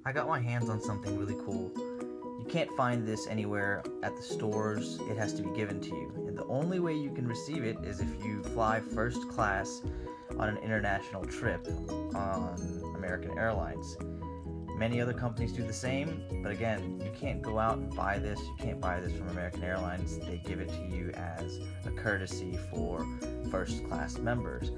I got my hands on something really cool. You can't find this anywhere at the stores. It has to be given to you. And the only way you can receive it is if you fly first class on an international trip on American Airlines. Many other companies do the same, but again, you can't go out and buy this. You can't buy this from American Airlines. They give it to you as a courtesy for first class members.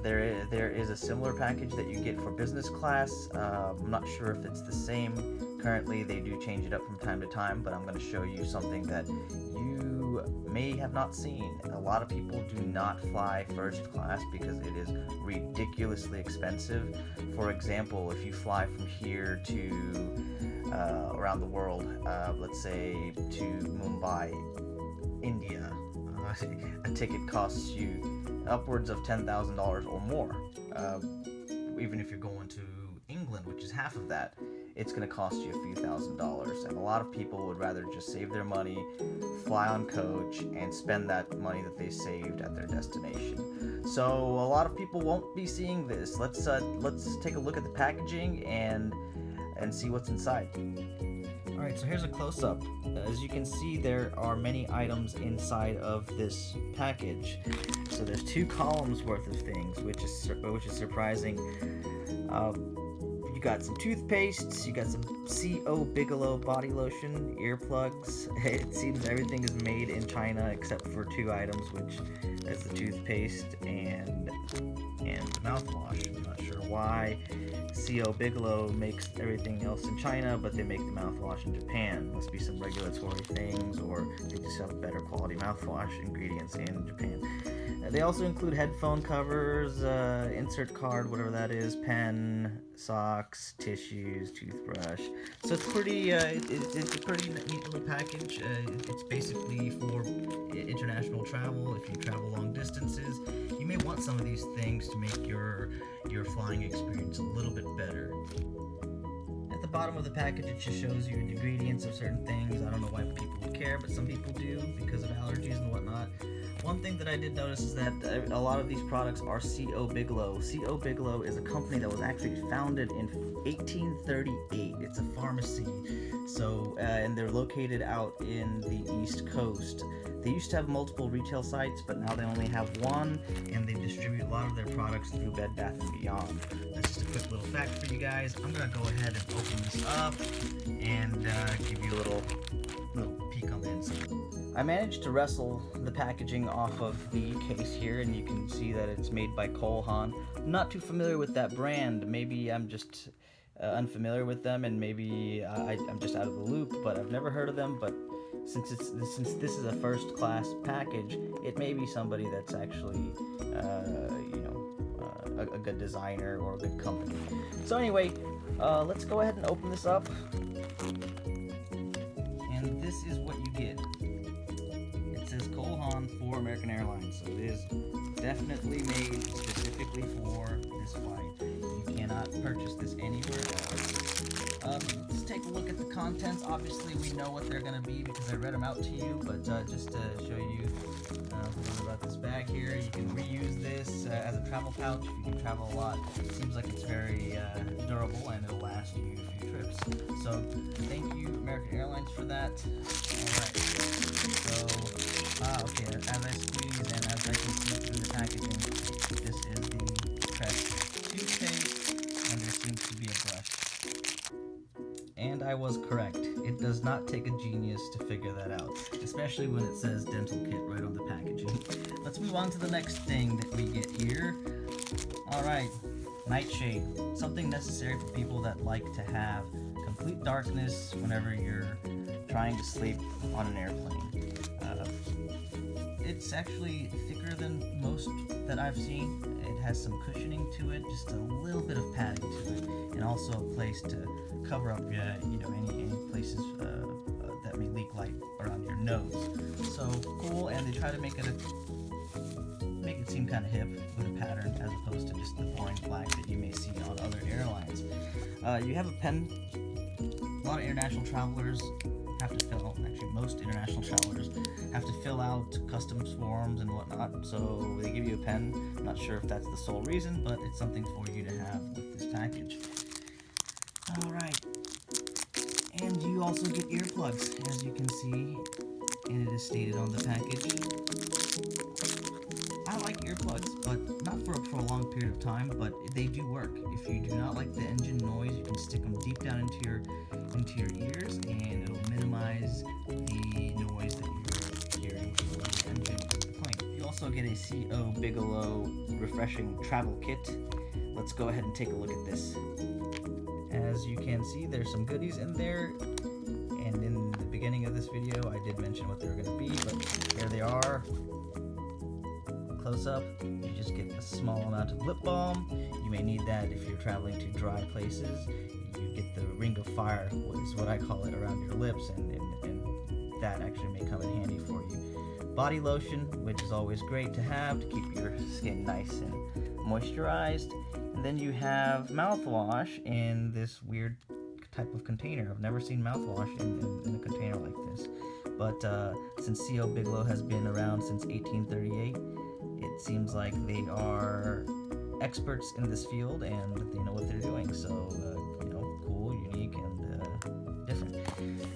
There is a similar package that you get for business class. I'm not sure if it's the same. Currently, they do change it up from time to time, but I'm going to show you something that you may have not seen. A lot of people do not fly first class because it is ridiculously expensive. For example, if you fly from here to around the world, let's say to Mumbai, India, a ticket costs you upwards of $10,000 or more. Even if you're going to England, which is half of that, it's going to cost you a few $1,000s. And a lot of people would rather just save their money, fly on coach, and spend that money that they saved at their destination. So a lot of people won't be seeing this. Let's take a look at the packaging and see what's inside. Alright, so here's a close-up. As you can see, there are many items inside of this package. So there's 2 columns worth of things, which is surprising. You got some toothpastes, you got some C.O. Bigelow body lotion, earplugs. It seems everything is made in China except for 2 items, which is the toothpaste and the mouthwash. I'm not sure why C.O. Bigelow makes everything else in China, but they make the mouthwash in Japan. Must be some regulatory things, or they just have better quality mouthwash ingredients in Japan. They also include headphone covers, insert card, whatever that is, pen, socks, tissues, toothbrush. So it's pretty. It's a pretty neat little package. It's basically for international travel. If you travel long distances, you may want some of these things to make your flying experience a little bit better. At the bottom of the package, it just shows you the ingredients of certain things. I don't know why people would care, but some people do because of allergies and whatnot. One thing that I did notice is that a lot of these products are C.O. Bigelow. C.O. Bigelow is a company that was actually founded in 1838. It's a pharmacy, so and they're located out in the East Coast. They used to have multiple retail sites, but now they only have one, and they distribute a lot of their products through Bed Bath & Beyond. That's just a quick little fact for you guys. I'm going to go ahead and open this up and give you a little peek on the inside. I managed to wrestle the packaging off of the case here, and you can see that it's made by Cole Haan. I'm not too familiar with that brand. Maybe I'm just unfamiliar with them, and maybe I'm just out of the loop, but I've never heard of them. But since this is a first class package, it may be somebody that's actually a good designer or a good company. So anyway, let's go ahead and open this up, and this is what you get. It says Cole Haan for American Airlines, so it is definitely made specifically for this flight. You cannot purchase this anywhere else. Let's take a look at the contents. Obviously, we know what they're going to be because I read them out to you, but just to show you a little about this bag here, you can reuse this as a travel pouch if you can travel a lot. It seems like it's very durable and it'll last you a few trips. So, thank you, American Airlines, for that. Alright, so, okay, as I squeeze and as I can see through the packaging, this is the pressed toothpaste, and there seems to be a brush. And I was correct. It does not take a genius to figure that out, especially when it says dental kit right on the packaging. Let's move on to the next thing that we get here. Alright, nightshade. Something necessary for people that like to have complete darkness whenever you're trying to sleep on an airplane. It's actually thicker than most that I've seen. It has some cushioning to it, just a little bit of padding to it, and also a place to cover up, any places that may leak light around your nose. So cool, and they try to make it seem kind of hip with a pattern as opposed to just the boring black that you may see on other airlines. You have a pen. A lot of international travelers have to fill, actually most international travelers have to fill out customs forms and whatnot, so they give you a pen. I'm not sure if that's the sole reason, but it's something for you to have with this package. Alright, also get earplugs, as you can see, and it is stated on the package. I like earplugs, but not for a prolonged period of time, but they do work. If you do not like the engine noise, you can stick them deep down into your ears, and it'll minimize the noise that you're hearing from the engine of the plane. You also get a CO Bigelow refreshing travel kit. Let's go ahead and take a look at this. As you can see, there's some goodies in there, and in the beginning of this video I did mention what they were going to be, but here they are. Close up, you just get a small amount of lip balm. You may need that if you're traveling to dry places. You get the ring of fire, is what I call it, around your lips, and that actually may come in handy for you. Body lotion, which is always great to have to keep your skin nice and moisturized. And then you have mouthwash in this weird type of container. I've never seen mouthwash in a container like this. But since CO Bigelow has been around since 1838, it seems like they are experts in this field and they know what they're doing. So, cool, unique, and different.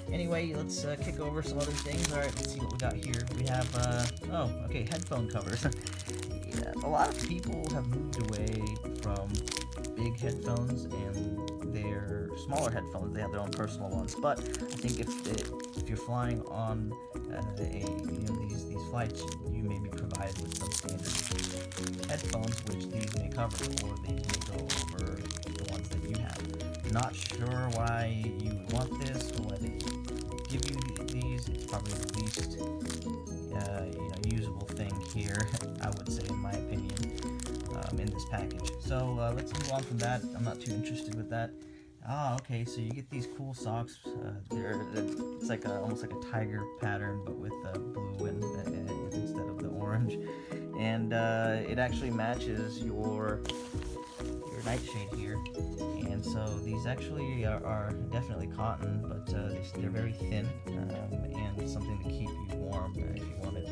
Anyway, let's kick over some other things. All right, let's see what we got here. We have, headphone covers. Yeah, a lot of people have moved away from big headphones and their smaller headphones. They have their own personal ones. But I think if you're flying on these flights, you may be provided with some standard headphones, which these may cover, or they may go over the ones that you have. Not sure why you would want this, or why they give you these. It's probably the least usable thing here, I would say, in my opinion, in this package. So let's move on from that. I'm not too interested with that. Okay, so you get these cool socks. It's like almost like a tiger pattern, but with blue and instead of the orange, and it actually matches your nightshade here. And so these actually are definitely cotton, but they're very thin, and something to keep you warm if you wanted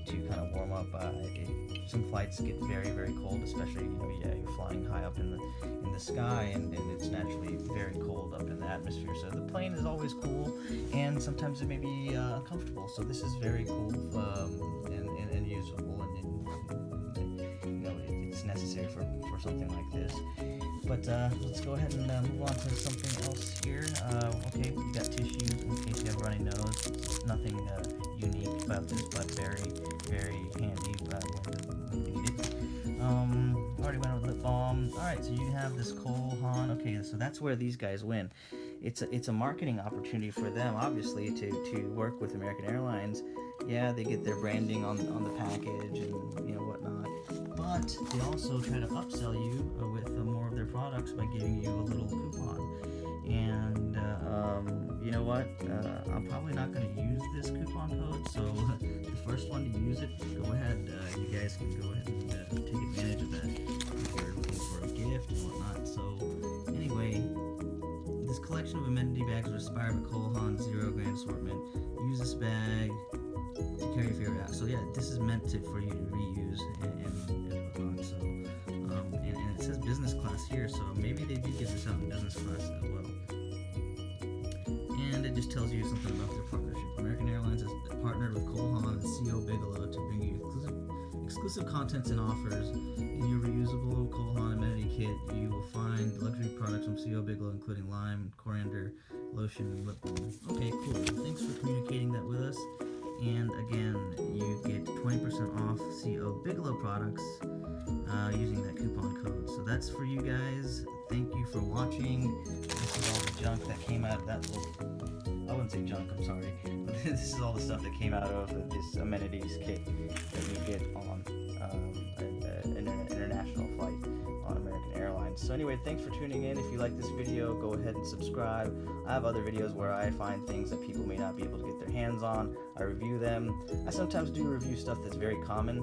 to kind of warm up. Some flights get very, very cold, especially you're flying high up in the sky, and it's naturally very cold up in the atmosphere. So the plane is always cool, and sometimes it may be uncomfortable. So this is very cool and usable, and it's necessary for something like this. But let's go ahead and move on to something else here. Okay, you got tissues in case you have a runny nose. It's nothing unique about this, but very, very handy when you need it. Already went over lip balm. Alright, so you have this Cole Haan. Okay, so that's where these guys win. It's a marketing opportunity for them, obviously, to work with American Airlines. Yeah, they get their branding on the package and whatnot, but they also try to upsell you with more of their products by giving you a little coupon. And you know what? I'm probably not going to use this coupon code, so the first one to use it, go ahead. You guys can go ahead and take advantage of that if you're looking for a gift and whatnot. So anyway, this collection of amenity bags are inspired by Cole Haan's 0 gram assortment. Use this bag to carry your favorite out. So yeah, this is meant for you to reuse and whatnot. So and it says business class here, so maybe they do get this out in business class as well. And it just tells you something about their partnership. American Airlines has partnered with Cole Haan and CO Bigelow to bring you exclusive contents and offers. In your reusable Cole Haan amenity kit, you will find luxury products from CO Bigelow, including lime, coriander, lotion, and lip balm. Okay, cool. Thanks for communicating that with us. And again, you get 20% off CO Bigelow products using that coupon code. So that's for you guys. Thank you for watching. This is all the junk that came out of that little... I wouldn't say junk, I'm sorry. This is all the stuff that came out of this amenities kit that you get on an international flight on American Airlines. So anyway, thanks for tuning in. If you like this video, go ahead and subscribe. I have other videos where I find things that people may not be able to get their hands on. I review them. I sometimes do review stuff that's very common,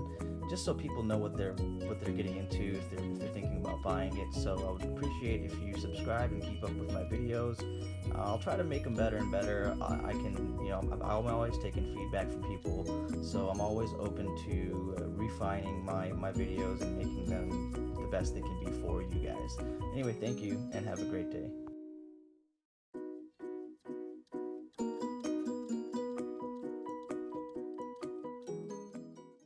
just so people know what they're getting into if they're thinking about buying it. So I would appreciate if you subscribe and keep up with my videos. I'll try to make them better and better. I'm always taking feedback from people, so I'm always open to refining my videos and making them the best they can be for you guys. Anyway, thank you and have a great day.